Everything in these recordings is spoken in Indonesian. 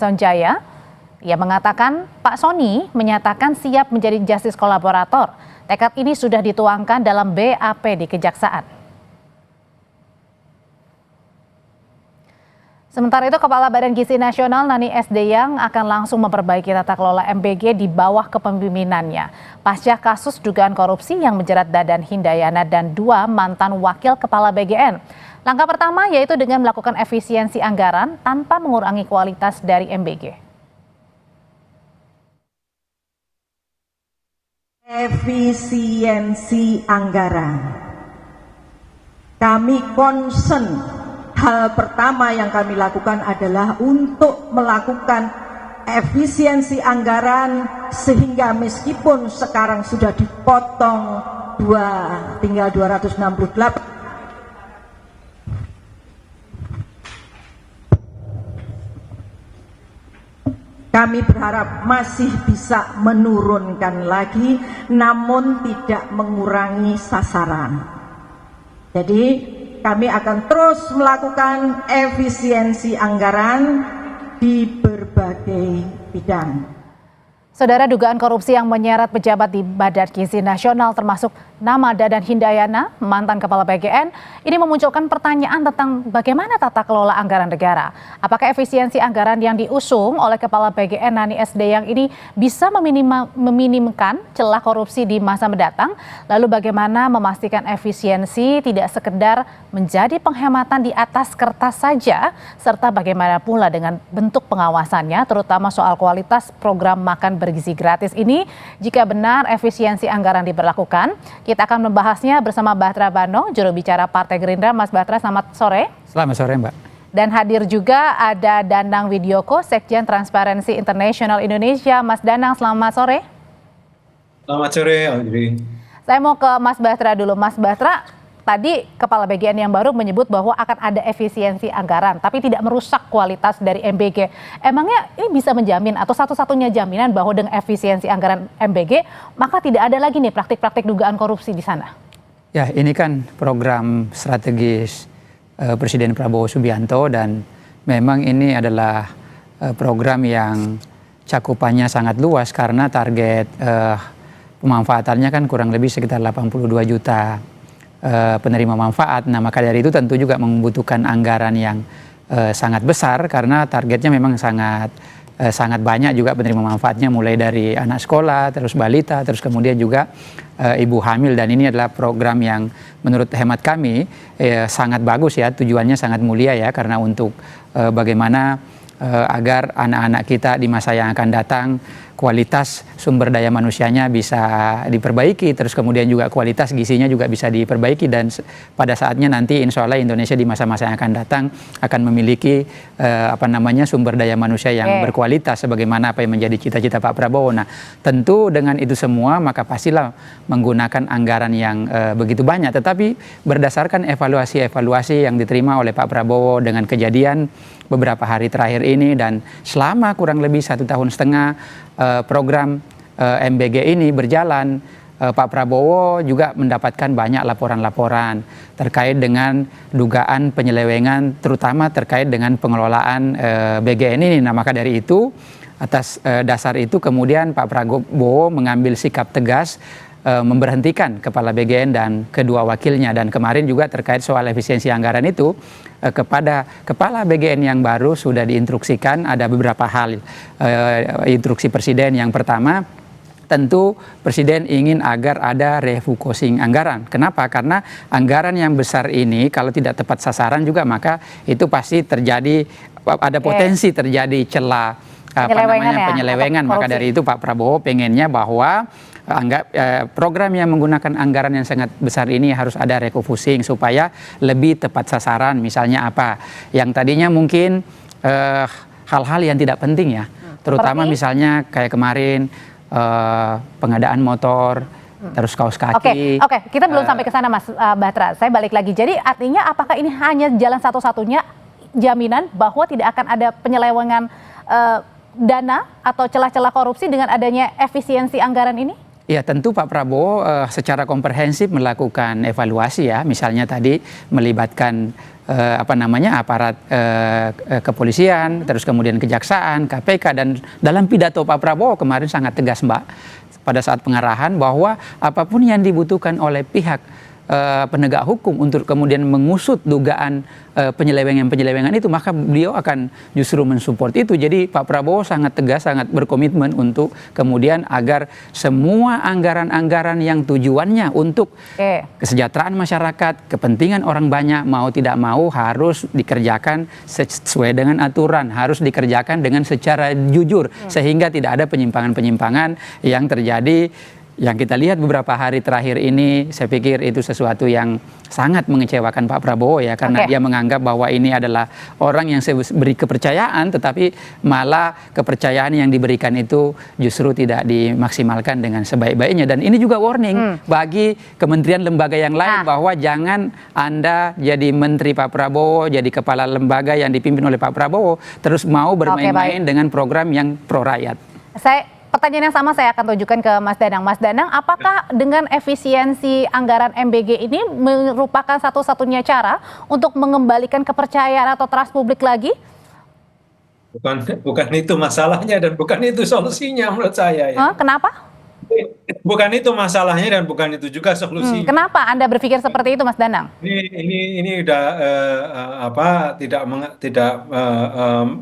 Sonjaya, ia mengatakan Pak Sony menyatakan siap menjadi justice kolaborator. Tekad ini sudah dituangkan dalam BAP di Kejaksaan. Sementara itu, Kepala Badan Gizi Nasional Nani S. Deyang akan langsung memperbaiki tata kelola MBG di bawah kepemimpinannya. Pasca kasus dugaan korupsi yang menjerat Dadan Hindayana dan 2 mantan wakil kepala BGN. Langkah pertama yaitu dengan melakukan efisiensi anggaran tanpa mengurangi kualitas dari MBG. Efisiensi anggaran. Kami concern, hal pertama yang kami lakukan adalah untuk melakukan efisiensi anggaran sehingga meskipun sekarang sudah dipotong tinggal 268, kami berharap masih bisa menurunkan lagi, namun tidak mengurangi sasaran. Jadi kami akan terus melakukan efisiensi anggaran di berbagai bidang. Saudara, dugaan korupsi yang menyeret pejabat di Badan Gizi Nasional termasuk nama Dadan Hindayana, mantan kepala BGN, ini memunculkan pertanyaan tentang bagaimana tata kelola anggaran negara. Apakah efisiensi anggaran yang diusung oleh kepala BGN Nani S. Deyang ini bisa meminimkan celah korupsi di masa mendatang? Lalu bagaimana memastikan efisiensi tidak sekedar menjadi penghematan di atas kertas saja, serta bagaimana pula dengan bentuk pengawasannya, terutama soal kualitas program makan bergizi gratis ini jika benar efisiensi anggaran diberlakukan. Kita akan membahasnya bersama Batra Bano, juru bicara Partai Gerindra. Mas Batra, selamat sore. Selamat sore, Mbak. Dan hadir juga ada Danang Widyoko, Sekjen Transparency International Indonesia. Mas Danang, selamat sore. Selamat sore, Audrey. Saya mau ke Mas Batra dulu. Mas Batra, tadi Kepala BGN yang baru menyebut bahwa akan ada efisiensi anggaran, tapi tidak merusak kualitas dari MBG. Emangnya ini bisa menjamin atau satu-satunya jaminan bahwa dengan efisiensi anggaran MBG, maka tidak ada lagi nih praktik-praktik dugaan korupsi di sana? Ya, ini kan program strategis Presiden Prabowo Subianto dan memang ini adalah program yang cakupannya sangat luas karena target pemanfaatannya kan kurang lebih sekitar 82 juta penerima manfaat. Nah, maka dari itu tentu juga membutuhkan anggaran yang sangat besar karena targetnya memang sangat banyak juga penerima manfaatnya, mulai dari anak sekolah, terus balita, terus kemudian juga ibu hamil. Dan ini adalah program yang menurut hemat kami sangat bagus ya, tujuannya sangat mulia ya, karena untuk bagaimana agar anak-anak kita di masa yang akan datang kualitas sumber daya manusianya bisa diperbaiki, terus kemudian juga kualitas gizinya juga bisa diperbaiki, dan pada saatnya nanti insya Allah Indonesia di masa-masa yang akan datang akan memiliki sumber daya manusia yang berkualitas sebagaimana apa yang menjadi cita-cita Pak Prabowo. Nah, tentu dengan itu semua maka pastilah menggunakan anggaran yang begitu banyak, tetapi berdasarkan evaluasi yang diterima oleh Pak Prabowo dengan kejadian beberapa hari terakhir ini dan selama kurang lebih 1,5 tahun program MBG ini berjalan, Pak Prabowo juga mendapatkan banyak laporan-laporan terkait dengan dugaan penyelewengan, terutama terkait dengan pengelolaan BGN ini. Nah, maka dari itu, atas dasar itu kemudian Pak Prabowo mengambil sikap tegas memberhentikan Kepala BGN dan kedua wakilnya, dan kemarin juga terkait soal efisiensi anggaran itu kepada Kepala BGN yang baru sudah diinstruksikan ada beberapa hal. Instruksi Presiden yang pertama, tentu Presiden ingin agar ada refocusing anggaran. Kenapa? Karena anggaran yang besar ini kalau tidak tepat sasaran juga maka itu pasti terjadi, ada potensi terjadi celah penyelewengan. Maka dari itu Pak Prabowo pengennya bahwa program yang menggunakan anggaran yang sangat besar ini harus ada refocusing supaya lebih tepat sasaran. Misalnya apa yang tadinya mungkin hal-hal yang tidak penting ya, terutama misalnya kayak kemarin pengadaan motor, terus kaos kaki. Oke, kita belum sampai ke sana, Mas Batra. Saya balik lagi. Jadi artinya apakah ini hanya jalan satu-satunya jaminan bahwa tidak akan ada penyelewengan dana atau celah-celah korupsi dengan adanya efisiensi anggaran ini? Ya tentu Pak Prabowo secara komprehensif melakukan evaluasi ya, misalnya tadi melibatkan aparat kepolisian, terus kemudian kejaksaan, KPK, dan dalam pidato Pak Prabowo kemarin sangat tegas Mbak pada saat pengarahan bahwa apapun yang dibutuhkan oleh pihak penegak hukum untuk kemudian mengusut dugaan penyelewengan itu, maka beliau akan justru mensupport itu. Jadi Pak Prabowo sangat tegas, sangat berkomitmen untuk kemudian agar semua anggaran-anggaran yang tujuannya untuk kesejahteraan masyarakat, kepentingan orang banyak, mau tidak mau harus dikerjakan sesuai dengan aturan, harus dikerjakan dengan secara jujur, sehingga tidak ada penyimpangan-penyimpangan yang terjadi. Yang kita lihat beberapa hari terakhir ini, saya pikir itu sesuatu yang sangat mengecewakan Pak Prabowo ya, karena dia menganggap bahwa ini adalah orang yang saya beri kepercayaan, tetapi malah kepercayaan yang diberikan itu justru tidak dimaksimalkan dengan sebaik-baiknya. Dan ini juga warning bagi kementerian lembaga yang lain bahwa jangan Anda jadi menteri Pak Prabowo, jadi kepala lembaga yang dipimpin oleh Pak Prabowo, terus mau bermain-main dengan program yang pro rakyat. Pertanyaan yang sama saya akan tunjukkan ke Mas Danang. Mas Danang, apakah dengan efisiensi anggaran MBG ini merupakan satu-satunya cara untuk mengembalikan kepercayaan atau trust publik lagi? Bukan itu masalahnya dan bukan itu solusinya menurut saya ya. Kenapa? Bukan itu masalahnya dan bukan itu juga solusinya. Kenapa Anda berpikir seperti itu, Mas Danang? Ini udah tidak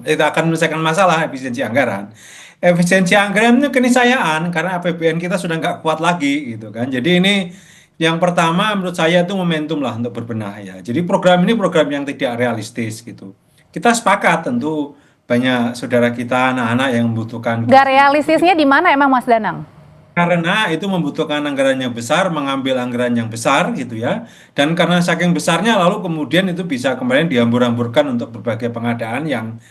akan menyelesaikan masalah efisiensi anggaran. Efisiensi anggaran itu keniscayaan karena APBN kita sudah nggak kuat lagi gitu kan. Jadi ini yang pertama menurut saya itu momentum lah untuk berbenah ya. Jadi program ini program yang tidak realistis gitu. Kita sepakat tentu banyak saudara kita anak-anak yang membutuhkan. Nggak realistisnya di mana emang Mas Danang? Karena itu membutuhkan anggaran yang besar, mengambil anggaran yang besar gitu ya. Dan karena saking besarnya lalu kemudian itu bisa kembali dihambur-hamburkan untuk berbagai pengadaan yang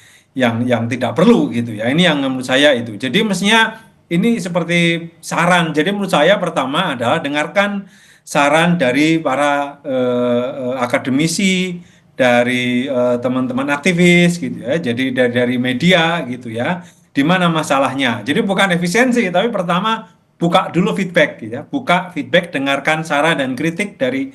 tidak perlu gitu ya. Ini yang menurut saya itu. Jadi mestinya ini seperti saran. Jadi menurut saya pertama adalah dengarkan saran dari para akademisi, dari teman-teman aktivis gitu ya. Jadi dari media gitu ya. Di mana masalahnya? Jadi bukan efisiensi, tapi pertama buka dulu feedback gitu ya. Buka feedback, dengarkan saran dan kritik dari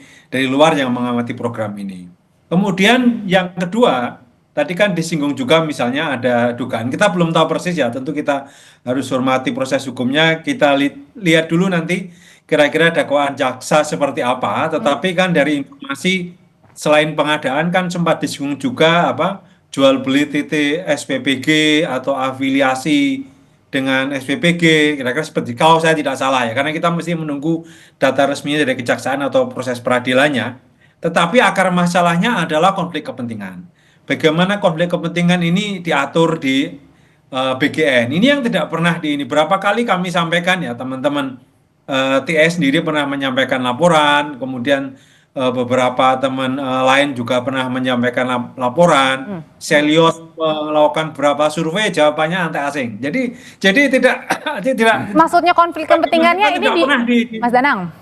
luar yang mengamati program ini. Kemudian yang kedua, tadi kan disinggung juga misalnya ada dugaan, kita belum tahu persis ya, tentu kita harus hormati proses hukumnya, kita lihat dulu nanti kira-kira dakwaan jaksa seperti apa, tetapi kan dari informasi selain pengadaan kan sempat disinggung juga jual beli titik SPPG atau afiliasi dengan SPPG, kira-kira seperti, kalau saya tidak salah ya, karena kita mesti menunggu data resminya dari kejaksaan atau proses peradilannya, tetapi akar masalahnya adalah konflik kepentingan. Bagaimana konflik kepentingan ini diatur di BGN. Ini yang tidak pernah ini. Berapa kali kami sampaikan ya teman-teman, TS sendiri pernah menyampaikan laporan, kemudian beberapa teman lain juga pernah menyampaikan laporan. Selios melakukan beberapa survei, jawabannya anti asing. Jadi tidak. Maksudnya konflik kepentingannya ini Mas Danang?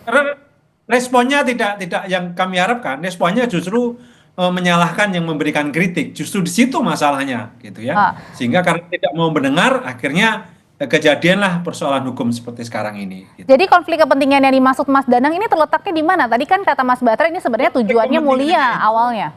Responnya tidak yang kami harapkan. Responnya justru menyalahkan yang memberikan kritik, justru di situ masalahnya gitu ya. Sehingga karena tidak mau mendengar, akhirnya kejadianlah persoalan hukum seperti sekarang ini gitu. Jadi konflik kepentingan yang dimaksud Mas Danang ini terletaknya di mana? Tadi kan kata Mas Batra ini sebenarnya tujuannya mulia awalnya.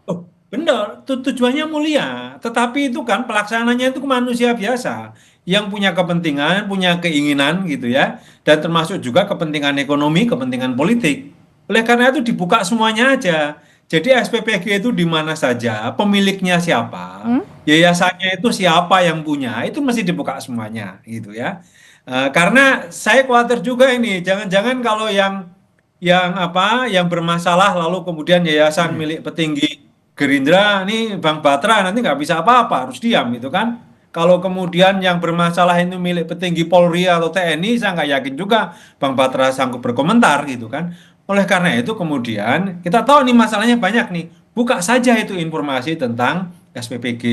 Oh benar, tujuannya mulia, tetapi itu kan pelaksananya itu manusia biasa yang punya kepentingan, punya keinginan gitu ya, dan termasuk juga kepentingan ekonomi, kepentingan politik. Oleh karena itu dibuka semuanya aja. Jadi SPPG itu di mana saja, pemiliknya siapa, yayasannya itu siapa yang punya, itu mesti dibuka semuanya gitu ya. Karena saya khawatir juga ini, jangan-jangan kalau yang bermasalah lalu kemudian yayasan milik petinggi Gerindra, ini Bang Batra nanti nggak bisa apa-apa, harus diam gitu kan. Kalau kemudian yang bermasalah itu milik petinggi Polri atau TNI, saya nggak yakin juga Bang Batra sanggup berkomentar gitu kan. Oleh karena itu kemudian kita tahu nih masalahnya banyak nih. Buka saja itu informasi tentang SPPG.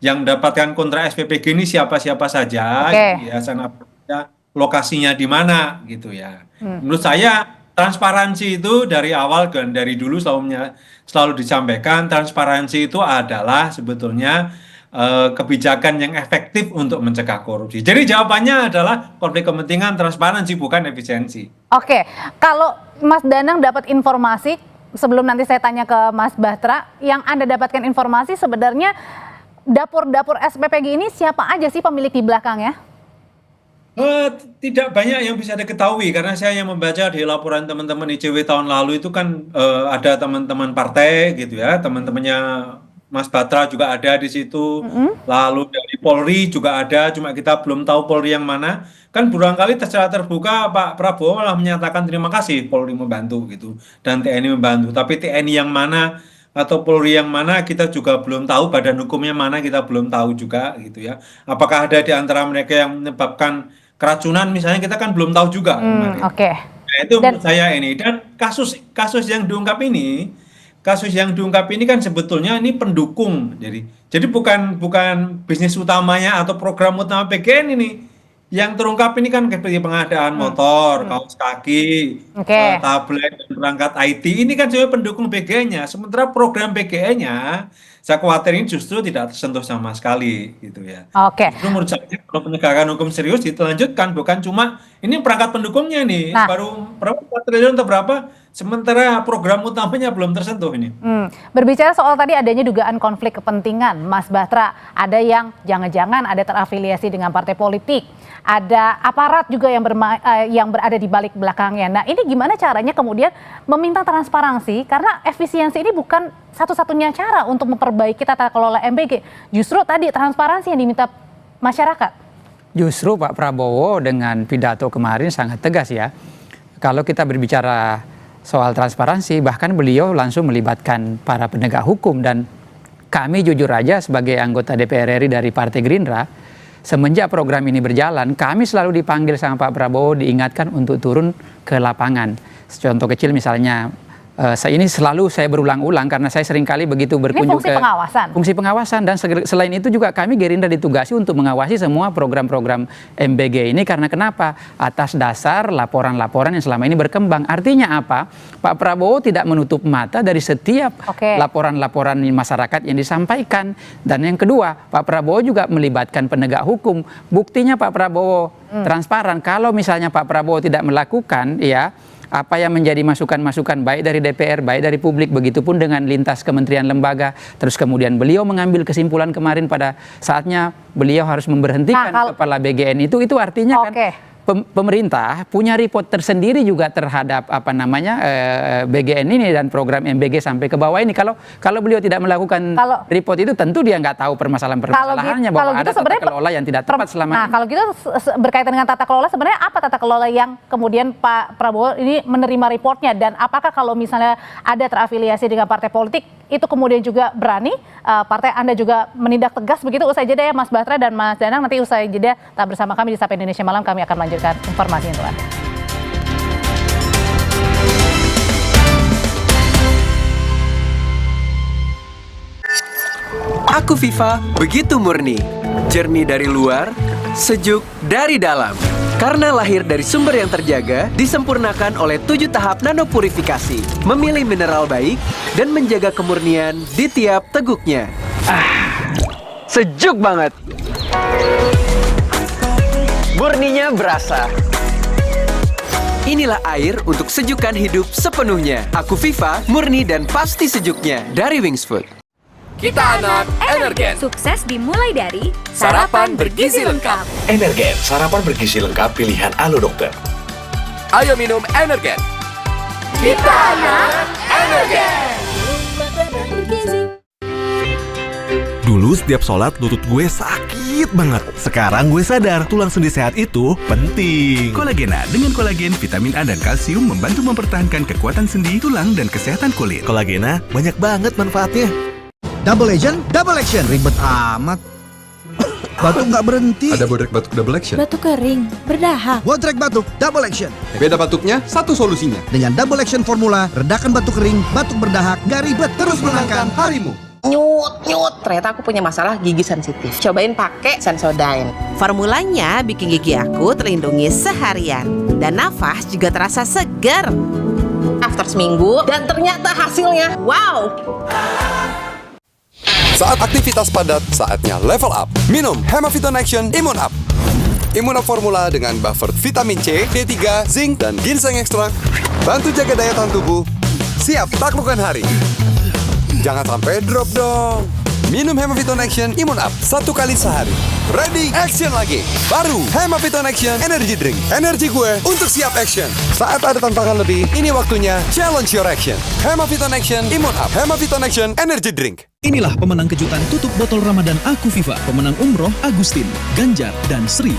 Yang mendapatkan kontrak SPPG ini siapa-siapa saja, yayasan apa saja, lokasinya di mana gitu ya. Menurut saya transparansi itu dari awal dan dari dulu selalu disampaikan, transparansi itu adalah sebetulnya kebijakan yang efektif untuk mencegah korupsi. Jadi jawabannya adalah konflik kepentingan, transparansi, bukan efisiensi. Oke, kalau Mas Danang dapat informasi, sebelum nanti saya tanya ke Mas Batra, yang Anda dapatkan informasi sebenarnya dapur-dapur SPPG ini siapa aja sih pemilik di belakangnya? Tidak banyak yang bisa diketahui karena saya yang membaca di laporan teman-teman ICW tahun lalu itu kan ada teman-teman partai gitu ya, teman-temannya Mas Batra juga ada di situ, lalu dari Polri juga ada, cuma kita belum tahu Polri yang mana. Kan berulang kali secara terbuka Pak Prabowo malah menyatakan terima kasih Polri membantu gitu, dan TNI membantu. Tapi TNI yang mana atau Polri yang mana kita juga belum tahu, badan hukumnya mana kita belum tahu juga gitu ya. Apakah ada di antara mereka yang menyebabkan keracunan misalnya, kita kan belum tahu juga. Oke. Nah, itu menurut saya ini, dan kasus yang diungkap ini. Kasus yang diungkap ini kan sebetulnya ini pendukung, jadi bukan bisnis utamanya atau program utama PGN ini. Yang terungkap ini kan seperti pengadaan motor, kaos kaki, tablet, dan perangkat IT. Ini kan sebenarnya pendukung PGN-nya. Sementara program PGN-nya, saya khawatir ini justru tidak tersentuh sama sekali, gitu ya. Oke. Justru menurut saya kalau penegakan hukum serius dilanjutkan, bukan cuma ini perangkat pendukungnya nih, baru berapa 4 triliun atau berapa, sementara program utamanya belum tersentuh ini. Berbicara soal tadi adanya dugaan konflik kepentingan, Mas Batra, ada yang jangan-jangan ada terafiliasi dengan partai politik, ada aparat juga yang berada di balik belakangnya. Nah, ini gimana caranya kemudian meminta transparansi, karena efisiensi ini bukan satu-satunya cara untuk memperbaiki tata kelola MBG. Justru tadi transparansi yang diminta masyarakat. Justru Pak Prabowo dengan pidato kemarin sangat tegas ya. Kalau kita berbicara soal transparansi, bahkan beliau langsung melibatkan para penegak hukum, dan kami jujur aja sebagai anggota DPR RI dari Partai Gerindra, semenjak program ini berjalan, kami selalu dipanggil sama Pak Prabowo, diingatkan untuk turun ke lapangan. Contoh kecil misalnya, ini selalu saya berulang-ulang karena saya seringkali begitu berkunjung ke fungsi pengawasan, dan selain itu juga kami Gerindra ditugasi untuk mengawasi semua program-program MBG ini. Karena kenapa? Atas dasar laporan-laporan yang selama ini berkembang. Artinya apa? Pak Prabowo tidak menutup mata dari setiap laporan-laporan masyarakat yang disampaikan. Dan yang kedua, Pak Prabowo juga melibatkan penegak hukum. Buktinya Pak Prabowo transparan. Kalau misalnya Pak Prabowo tidak melakukan, ya, apa yang menjadi masukan-masukan baik dari DPR, baik dari publik, begitupun dengan lintas kementerian lembaga. Terus kemudian beliau mengambil kesimpulan kemarin pada saatnya beliau harus memberhentikan kepala BGN itu artinya kan pemerintah punya report tersendiri juga terhadap BGN ini dan program MBG sampai ke bawah ini. Kalau beliau tidak melakukan report itu, tentu dia nggak tahu permasalahannya bahwa ada tata kelola yang tidak tepat selama ini. Nah, kalau gitu berkaitan dengan tata kelola, sebenarnya apa tata kelola yang kemudian Pak Prabowo ini menerima reportnya, dan apakah kalau misalnya ada terafiliasi dengan partai politik itu kemudian juga berani partai Anda juga menindak tegas begitu? Usai jeda ya Mas Batra dan Mas Danang, nanti usai jeda tetap bersama kami di Sapa Indonesia Malam, kami akan melanjutkan informasi untuk Anda. Aku Viva begitu murni, jernih dari luar, sejuk dari dalam. Karena lahir dari sumber yang terjaga, disempurnakan oleh 7 tahap nanopurifikasi, memilih mineral baik, dan menjaga kemurnian di tiap teguknya. Sejuk banget. Murninya berasa. Inilah air untuk sejukkan hidup sepenuhnya. Aku Viva, murni dan pasti sejuknya dari Wings Food. Kita anak Energen. Sukses dimulai dari sarapan bergizi lengkap. Energen, sarapan bergizi lengkap pilihan Alo Dokter. Ayo minum Energen. Kita anak Energen. Dulu setiap sholat lutut gue sakit banget. Sekarang gue sadar tulang sendi sehat itu penting. Kolagena dengan kolagen, vitamin A dan kalsium membantu mempertahankan kekuatan sendi, tulang, dan kesehatan kulit. Kolagena banyak banget manfaatnya. Double action, ribet amat. Batuk nggak berhenti. Ada bodrek batuk double action. Batuk kering, berdahak. Bodrek batuk double action. Beda batuknya, satu solusinya. Dengan double action formula, redakan batuk kering, batuk berdahak, nggak ribet, terus menangkan harimu. Nyut, ternyata aku punya masalah gigi sensitif. Cobain pakai Sensodyne. Formulanya bikin gigi aku terlindungi seharian. Dan nafas juga terasa segar. After seminggu, dan ternyata hasilnya wow. Saat aktivitas padat, saatnya level up. Minum Hemaviton Action Immune Up. Immune Up formula dengan buffer vitamin C, D3, zinc, dan ginseng ekstrak. Bantu jaga daya tahan tubuh. Siap taklukkan hari. Jangan sampai drop dong. Minum Hemaviton Action Immune Up 1 kali sehari. Ready, action lagi. Baru Hemaviton Action Energy Drink. Energi gue untuk siap action. Saat ada tantangan lebih, ini waktunya challenge your action. Hemaviton Action Immune Up. Hemaviton Action Energy Drink. Inilah pemenang kejutan tutup botol Ramadan Aku Viva. Pemenang umroh Agustin, Ganjar, dan Sri.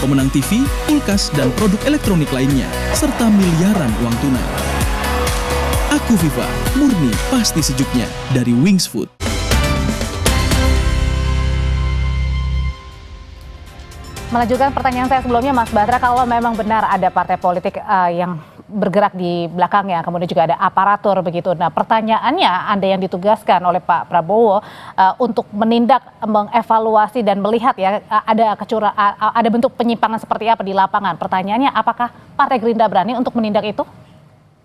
Pemenang TV, kulkas, dan produk elektronik lainnya. Serta miliaran uang tunai. Aku Viva, murni pasti sejuknya dari Wings Food. Melanjutkan pertanyaan saya sebelumnya, Mas Batra, kalau memang benar ada partai politik yang bergerak di belakangnya, kemudian juga ada aparatur begitu. Nah, pertanyaannya, Anda yang ditugaskan oleh Pak Prabowo untuk menindak, mengevaluasi dan melihat ya ada bentuk penyimpangan seperti apa di lapangan. Pertanyaannya, apakah Partai Gerindra berani untuk menindak itu?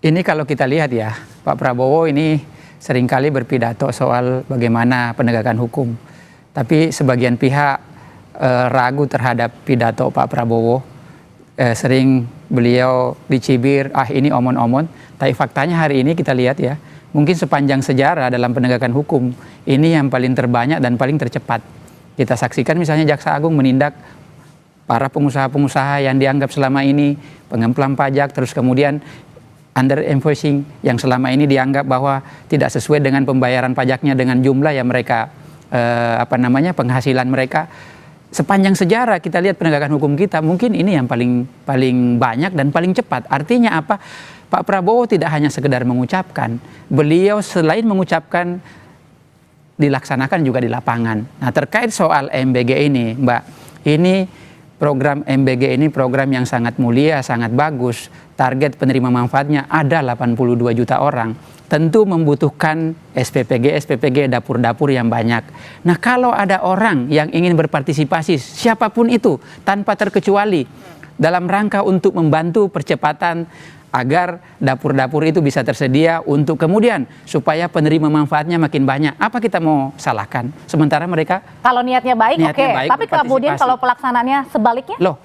Ini kalau kita lihat ya, Pak Prabowo ini seringkali berpidato soal bagaimana penegakan hukum. Tapi sebagian pihak ragu terhadap pidato Pak Prabowo. Sering beliau dicibir, ini omon-omon. Tapi faktanya hari ini kita lihat ya, mungkin sepanjang sejarah dalam penegakan hukum, ini yang paling terbanyak dan paling tercepat. Kita saksikan misalnya Jaksa Agung menindak para pengusaha-pengusaha yang dianggap selama ini pengemplang pajak, terus kemudian under invoicing yang selama ini dianggap bahwa tidak sesuai dengan pembayaran pajaknya dengan jumlah yang mereka penghasilan mereka. Sepanjang sejarah kita lihat penegakan hukum kita, mungkin ini yang paling banyak dan paling cepat. Artinya apa? Pak Prabowo tidak hanya sekedar mengucapkan, beliau selain mengucapkan dilaksanakan juga di lapangan. Nah, terkait soal MBG ini, Mbak, ini program MBG ini program yang sangat mulia, sangat bagus. Target penerima manfaatnya ada 82 juta orang. Tentu membutuhkan SPPG, dapur-dapur yang banyak. Nah, kalau ada orang yang ingin berpartisipasi, siapapun itu, tanpa terkecuali, dalam rangka untuk membantu percepatan agar dapur-dapur itu bisa tersedia untuk kemudian supaya penerima manfaatnya makin banyak. Apa kita mau salahkan? Sementara mereka kalau niatnya baik, oke. Tapi kemudian kalau pelaksanaannya sebaliknya? Loh,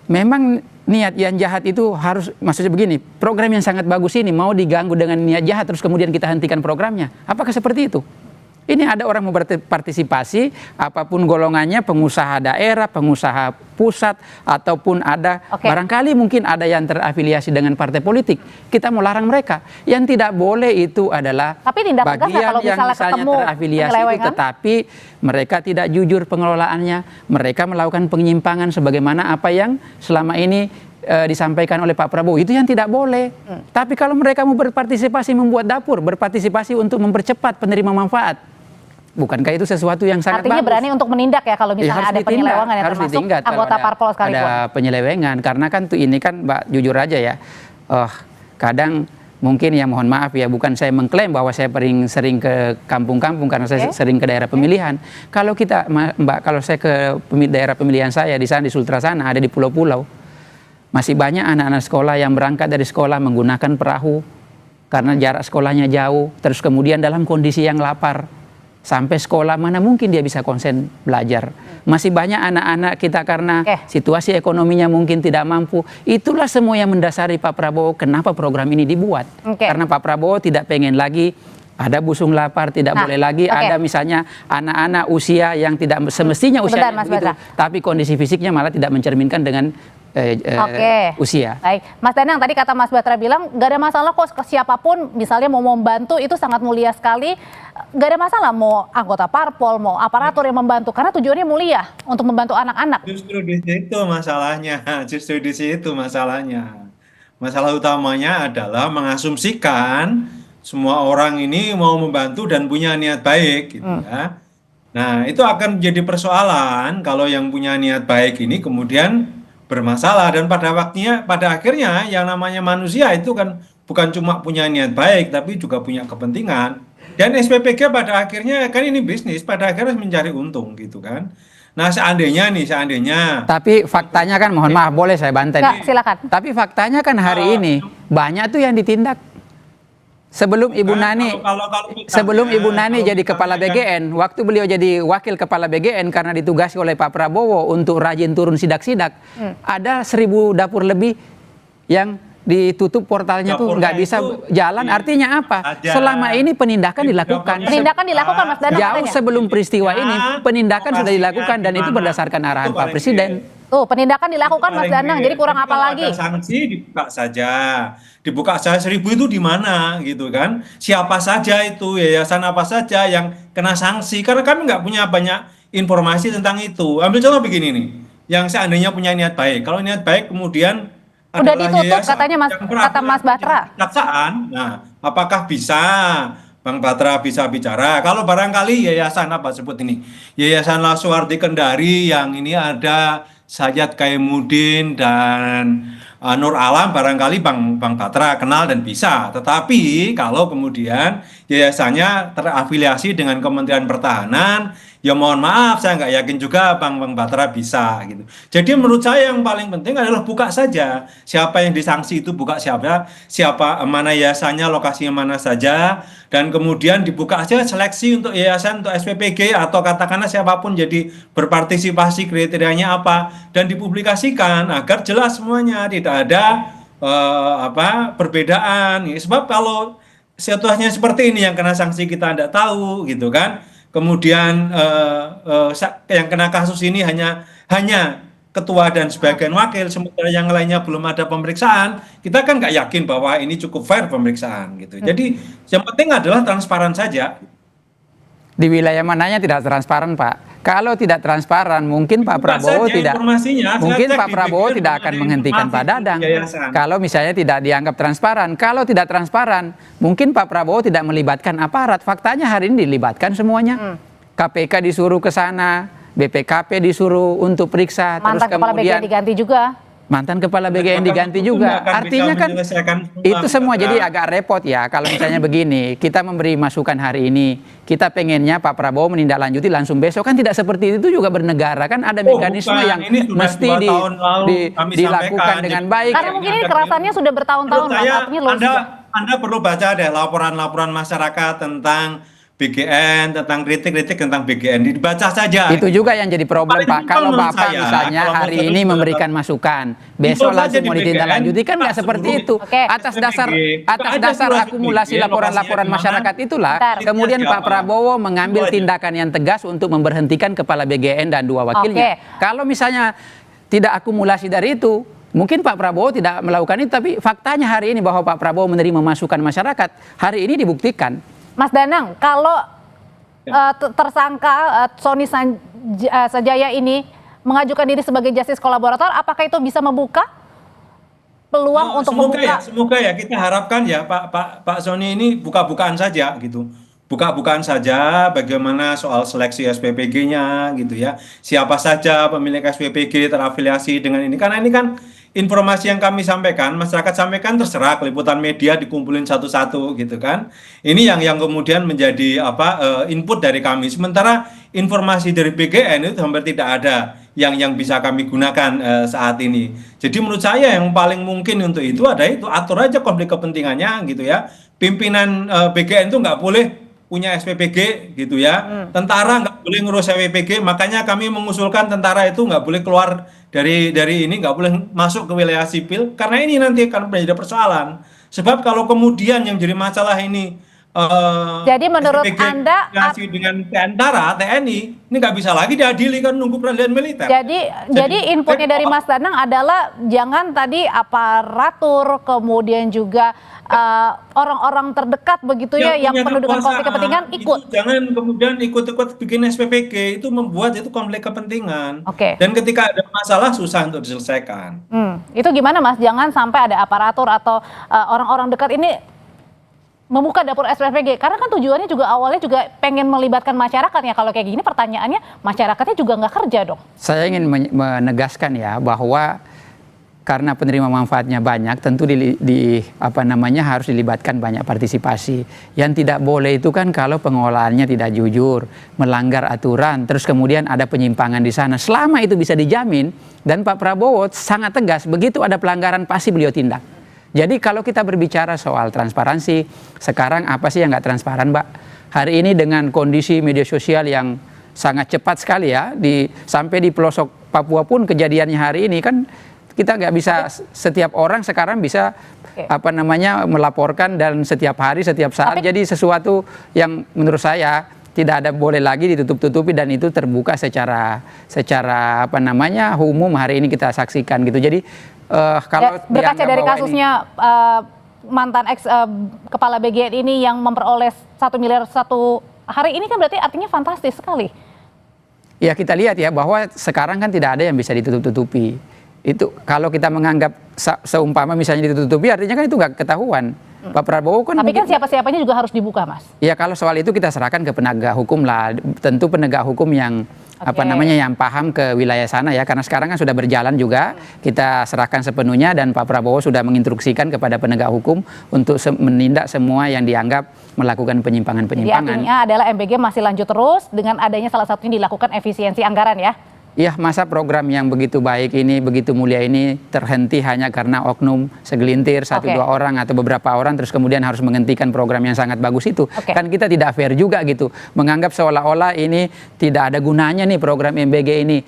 memang niat yang jahat itu harus, maksudnya begini, program yang sangat bagus ini mau diganggu dengan niat jahat terus kemudian kita hentikan programnya. Apakah seperti itu? Ini ada orang mau berpartisipasi, apapun golongannya, pengusaha daerah, pengusaha pusat, ataupun ada, barangkali mungkin ada yang terafiliasi dengan partai politik. Kita mau larang mereka. Yang tidak boleh itu adalah bagian yang misalnya terafiliasi itu, tetapi mereka tidak jujur pengelolaannya, mereka melakukan penyimpangan sebagaimana apa yang selama ini disampaikan oleh Pak Prabowo, itu yang tidak boleh. Tapi kalau mereka mau berpartisipasi membuat dapur, berpartisipasi untuk mempercepat penerima manfaat, bukankah itu sesuatu yang sangat artinya bagus? berani untuk menindak ya kalau misalnya ada penyelewengan yang termasuk anggota parpol sekalipun. Ada penyelewengan, karena kan tuh ini kan Mbak, jujur aja ya, kadang mungkin ya mohon maaf ya, bukan saya mengklaim bahwa saya sering ke kampung-kampung karena saya sering ke daerah pemilihan. Kalau kita Mbak, kalau saya ke daerah pemilihan saya di sana di Sultra sana, ada di pulau-pulau, masih banyak anak-anak sekolah yang berangkat dari sekolah menggunakan perahu karena jarak sekolahnya jauh, terus kemudian dalam kondisi yang lapar. Sampai sekolah mana mungkin dia bisa konsen belajar. Masih banyak anak-anak kita karena situasi ekonominya mungkin tidak mampu. Itulah semua yang mendasari Pak Prabowo kenapa program ini dibuat. Karena Pak Prabowo tidak pengen lagi ada busung lapar, tidak boleh lagi ada misalnya anak-anak usia yang tidak semestinya usia begitu, tapi kondisi fisiknya malah tidak mencerminkan dengan usia. Baik, Mas Danang, tadi kata Mas Batra bilang gak ada masalah kok siapapun misalnya mau membantu itu sangat mulia sekali, gak ada masalah mau anggota parpol, mau aparatur yang membantu karena tujuannya mulia untuk membantu anak-anak. Justru di situ masalahnya, Masalah utamanya adalah mengasumsikan semua orang ini mau membantu dan punya niat baik, gitu ya. Nah, itu akan menjadi persoalan kalau yang punya niat baik ini kemudian bermasalah, dan pada akhirnya yang namanya manusia itu kan bukan cuma punya niat baik tapi juga punya kepentingan, dan SPPG pada akhirnya kan ini bisnis, pada akhirnya mencari untung gitu kan. Nah, seandainya tapi faktanya kan, mohon maaf boleh saya bantai. Silakan. Tapi faktanya kan hari ini banyak tuh yang ditindak Sebelum Ibu Nani jadi kepala BGN, waktu beliau jadi wakil kepala BGN karena ditugasi oleh Pak Prabowo untuk rajin turun sidak-sidak, ada 1.000 dapur lebih yang ditutup portalnya tuh nggak bisa jalan. Artinya apa? Selama ini penindakan dilakukan. Penindakan dilakukan, Mas Danang. Jauh sebelum peristiwa ini penindakan sudah dilakukan dan itu berdasarkan arahan Pak Presiden. Tuh, penindakan dilakukan, Mas Danang. Jadi kurang apa lagi? Ada sanksi dibuka saja 1.000 itu di mana gitu kan? Siapa saja itu, yayasan apa saja yang kena sanksi? Karena kami nggak punya banyak informasi tentang itu. Ambil contoh begini nih, yang seandainya punya niat baik. Kalau niat baik kemudian udah ditutup katanya kata Mas Batra. Nah, apakah bisa Bang Batra bisa bicara? Kalau barangkali yayasan apa sebut ini? Yayasan Lasuardi Kendari yang ini ada Sayyad Kaimuddin dan Nur Alam, barangkali Bang Batra kenal dan bisa. Tetapi kalau kemudian yayasannya terafiliasi dengan Kementerian Pertahanan, ya mohon maaf, saya nggak yakin juga Bang Batra bisa gitu. Jadi menurut saya yang paling penting adalah buka saja. Siapa yang disanksi itu buka siapa mana yayasannya, lokasinya mana saja, dan kemudian dibuka aja seleksi untuk yayasan, untuk SPPG atau katakanlah siapapun jadi berpartisipasi, kriterianya apa, dan dipublikasikan agar jelas semuanya, tidak ada perbedaan. Sebab kalau situasinya seperti ini yang kena sanksi kita tidak tahu gitu kan. Kemudian yang kena kasus ini hanya ketua dan sebagian wakil, sementara yang lainnya belum ada pemeriksaan. Kita kan nggak yakin bahwa ini cukup fair pemeriksaan gitu. Jadi yang penting adalah transparan saja. Di wilayah mananya tidak transparan, Pak. Kalau tidak transparan, mungkin Pak Prabowo tidak akan menghentikan Pak Dadang. Kalau misalnya tidak dianggap transparan, kalau tidak transparan, mungkin Pak Prabowo tidak melibatkan aparat. Faktanya hari ini dilibatkan semuanya. KPK disuruh ke sana, BPKP disuruh untuk periksa, mantan terus kemudian kepala BGN diganti juga. Mantan kepala BGN diganti juga. Artinya kan itu semua jadi agak repot ya. Kalau misalnya begini, kita memberi masukan hari ini, kita pengennya Pak Prabowo menindaklanjuti langsung besok, kan tidak seperti itu juga bernegara, kan ada mekanisme yang mesti dilakukan dengan baik. Karena mungkin ini kerasannya sudah bertahun-tahun. Anda perlu baca deh laporan-laporan masyarakat tentang BGN, tentang kritik-kritik tentang BGN, dibaca saja. Itu juga yang jadi problem, Pak. Kalau Bapak misalnya hari ini memberikan masukan, besok langsung mau ditindaklanjuti, kan nggak seperti itu. Atas dasar akumulasi laporan-laporan masyarakat itulah, kemudian Pak Prabowo mengambil tindakan yang tegas untuk memberhentikan kepala BGN dan 2 wakilnya. Kalau misalnya tidak akumulasi dari itu, mungkin Pak Prabowo tidak melakukan itu, tapi faktanya hari ini bahwa Pak Prabowo menerima masukan masyarakat, hari ini dibuktikan. Mas Danang, kalau tersangka Sony Sanjaya ini mengajukan diri sebagai justice kolaborator, apakah itu bisa membuka peluang untuk Semoga ya, kita harapkan ya Pak Sony ini buka-bukaan saja gitu. Buka-bukaan saja bagaimana soal seleksi SPPG-nya gitu ya. Siapa saja pemilik SPPG terafiliasi dengan ini. Karena ini kan informasi yang kami sampaikan, masyarakat sampaikan terserah, liputan media dikumpulin satu-satu gitu kan. Ini yang kemudian menjadi input dari kami. Sementara informasi dari BGN itu hampir tidak ada yang bisa kami gunakan saat ini. Jadi menurut saya yang paling mungkin untuk itu atur aja konflik kepentingannya gitu ya. Pimpinan BGN itu nggak boleh punya SPPG gitu ya. Tentara nggak boleh ngurus SPPG, makanya kami mengusulkan tentara itu nggak boleh keluar dari ini, nggak boleh masuk ke wilayah sipil, karena ini nanti akan menjadi persoalan. Sebab kalau kemudian yang jadi masalah ini jadi menurut SPPG Anda dengan tentara, TNI, ini nggak bisa lagi diadili, kan nunggu peradilan militer. Jadi inputnya dari Mas Danang adalah jangan tadi aparatur, kemudian juga orang-orang terdekat begitu ya yang penuh dengan konflik kepentingan ikut. Jangan kemudian ikut-ikut bikin SPPG, itu membuat itu konflik kepentingan. Dan ketika ada masalah susah untuk diselesaikan. Itu gimana Mas? Jangan sampai ada aparatur atau orang-orang dekat ini membuka dapur SPPG, karena kan tujuannya juga awalnya juga pengen melibatkan masyarakat ya. Kalau kayak gini pertanyaannya, masyarakatnya juga nggak kerja dong. Saya ingin menegaskan ya bahwa karena penerima manfaatnya banyak, tentu harus dilibatkan banyak partisipasi. Yang tidak boleh itu kan kalau pengelolaannya tidak jujur, melanggar aturan, terus kemudian ada penyimpangan di sana. Selama itu bisa dijamin, dan Pak Prabowo sangat tegas, begitu ada pelanggaran pasti beliau tindak. Jadi kalau kita berbicara soal transparansi, sekarang apa sih yang nggak transparan, Mbak? Hari ini dengan kondisi media sosial yang sangat cepat sekali ya, sampai di pelosok Papua pun kejadiannya hari ini kan kita nggak bisa, setiap orang sekarang bisa melaporkan dan setiap hari, setiap saat. Jadi sesuatu yang menurut saya tidak ada boleh lagi ditutup-tutupi dan itu terbuka secara umum hari ini kita saksikan gitu. Jadi kalau berkaca dari kasusnya mantan ex kepala BGN ini yang memperoleh 1 miliar satu hari ini kan berarti artinya fantastis sekali. Ya kita lihat ya bahwa sekarang kan tidak ada yang bisa ditutup-tutupi. Itu kalau kita menganggap seumpama misalnya ditutupi artinya kan itu nggak ketahuan. Pak Prabowo kan. Tapi kan siapa-siapanya juga harus dibuka, Mas. Ya kalau soal itu kita serahkan ke penegak hukum lah. Tentu penegak hukum yang yang paham ke wilayah sana ya. Karena sekarang kan sudah berjalan juga. Kita serahkan sepenuhnya dan Pak Prabowo sudah menginstruksikan kepada penegak hukum untuk menindak semua yang dianggap melakukan penyimpangan-penyimpangan. Jadi artinya adalah MBG masih lanjut terus dengan adanya salah satunya dilakukan efisiensi anggaran ya. Ya, masa program yang begitu baik ini, begitu mulia ini terhenti hanya karena oknum segelintir, 1-2 orang atau beberapa orang terus kemudian harus menghentikan program yang sangat bagus itu. Kan kita tidak fair juga gitu. Menganggap seolah-olah ini tidak ada gunanya nih program MBG ini.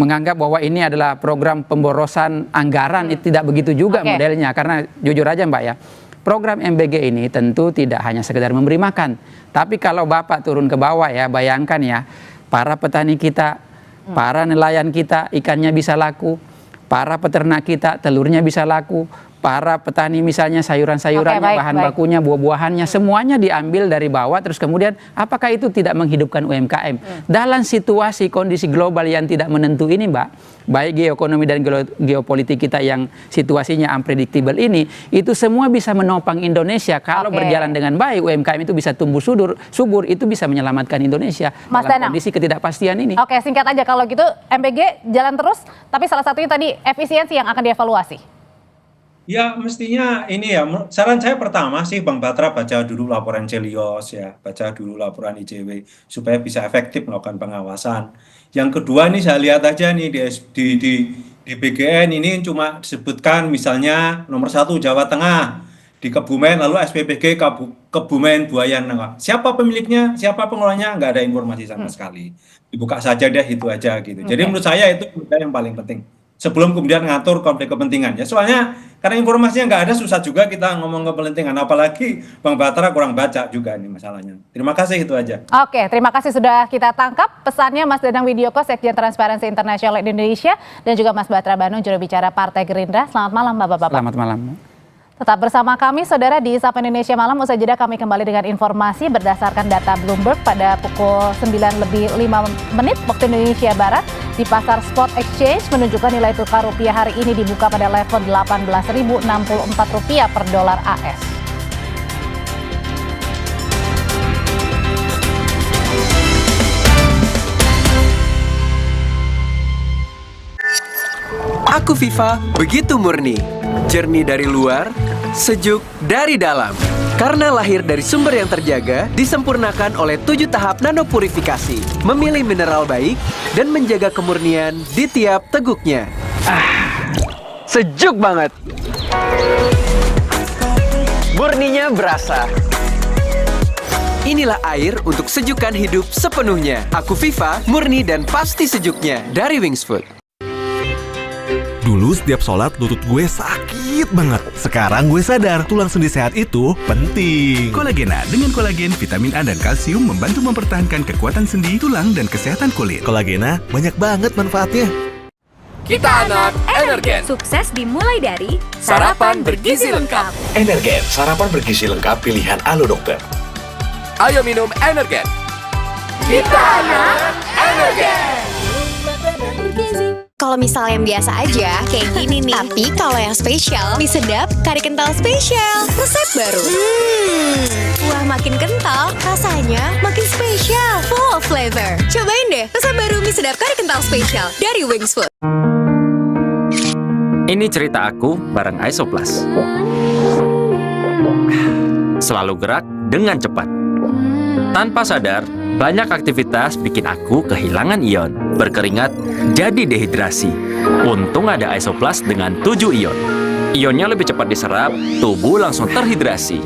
Menganggap bahwa ini adalah program pemborosan anggaran, itu tidak begitu juga modelnya. Karena jujur aja Mbak ya, program MBG ini tentu tidak hanya sekedar memberi makan. Tapi kalau Bapak turun ke bawah ya, bayangkan ya, para petani kita, para nelayan kita ikannya bisa laku, para peternak kita telurnya bisa laku, para petani misalnya sayuran-sayurannya, bahan bakunya, buah-buahannya, semuanya diambil dari bawah. Terus kemudian apakah itu tidak menghidupkan UMKM? Dalam situasi kondisi global yang tidak menentu ini Mbak, baik geoekonomi dan geopolitik kita yang situasinya unpredictable ini, itu semua bisa menopang Indonesia. Kalau berjalan dengan baik, UMKM itu bisa tumbuh subur, itu bisa menyelamatkan Indonesia Mas dalam kondisi ketidakpastian ini. Oke, singkat aja kalau gitu, MBG jalan terus, tapi salah satunya tadi efisiensi yang akan dievaluasi. Ya mestinya ini ya, saran saya pertama sih Bang Batra baca dulu laporan Celios ya, baca dulu laporan ICW supaya bisa efektif melakukan pengawasan. Yang kedua nih saya lihat aja nih di BGN ini cuma disebutkan misalnya nomor 1 Jawa Tengah, di Kebumen lalu SPPG Kebumen Buayan. Siapa pemiliknya, siapa pengelolanya, nggak ada informasi sama sekali. Dibuka saja deh itu aja gitu. Jadi menurut saya itu yang paling penting. Sebelum kemudian ngatur konflik kepentingan ya, soalnya karena informasinya nggak ada susah juga kita ngomong kepentingan, apalagi Bang Batra kurang baca juga ini masalahnya. Terima kasih, itu aja. Oke, terima kasih sudah kita tangkap pesannya Mas Danang Widyoko, Sekjen Transparency International Indonesia, dan juga Mas Batra Banung, juru bicara Partai Gerindra. Selamat malam Bapak-bapak. Selamat malam. Tetap bersama kami, saudara, di Sapa Indonesia Malam. Usai jeda kami kembali dengan informasi berdasarkan data Bloomberg pada pukul 9:05 waktu Indonesia Barat. Di pasar spot exchange menunjukkan nilai tukar rupiah hari ini dibuka pada level Rp18.064 per dolar AS. Aku Viva begitu murni, jernih dari luar, sejuk dari dalam. Karena lahir dari sumber yang terjaga, disempurnakan oleh 7 tahap nanopurifikasi, memilih mineral baik, dan menjaga kemurnian di tiap teguknya. Sejuk banget. Murninya berasa. Inilah air untuk sejukkan hidup sepenuhnya. Aku Viva, murni dan pasti sejuknya dari Wings Food. Dulu setiap sholat lutut gue sakit banget. Sekarang gue sadar tulang sendi sehat itu penting. Kolagena dengan kolagen, vitamin A dan kalsium membantu mempertahankan kekuatan sendi, tulang, dan kesehatan kulit. Kolagena banyak banget manfaatnya. Kita anak Energen. Sukses dimulai dari sarapan bergizi lengkap. Energen, sarapan bergizi lengkap pilihan Alo Dokter. Ayo minum Energen. Kita anak Energen. Kalau misalnya yang biasa aja, kayak gini nih. Tapi kalau yang spesial, mie sedap kari kental spesial. Resep baru. Wah, makin kental, rasanya makin spesial. Full of flavor. Cobain deh resep baru mie sedap kari kental spesial dari Wings Food. Ini cerita aku bareng Isoplas. Selalu gerak dengan cepat. Tanpa sadar, banyak aktivitas bikin aku kehilangan ion. Berkeringat jadi dehidrasi. Untung ada Isoplas dengan 7 ion. Ionnya lebih cepat diserap, tubuh langsung terhidrasi.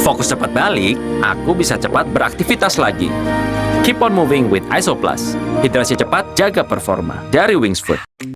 Fokus cepat balik, aku bisa cepat beraktivitas lagi. Keep on moving with Isoplus. Hidrasi cepat, jaga performa. Dari Wings Food.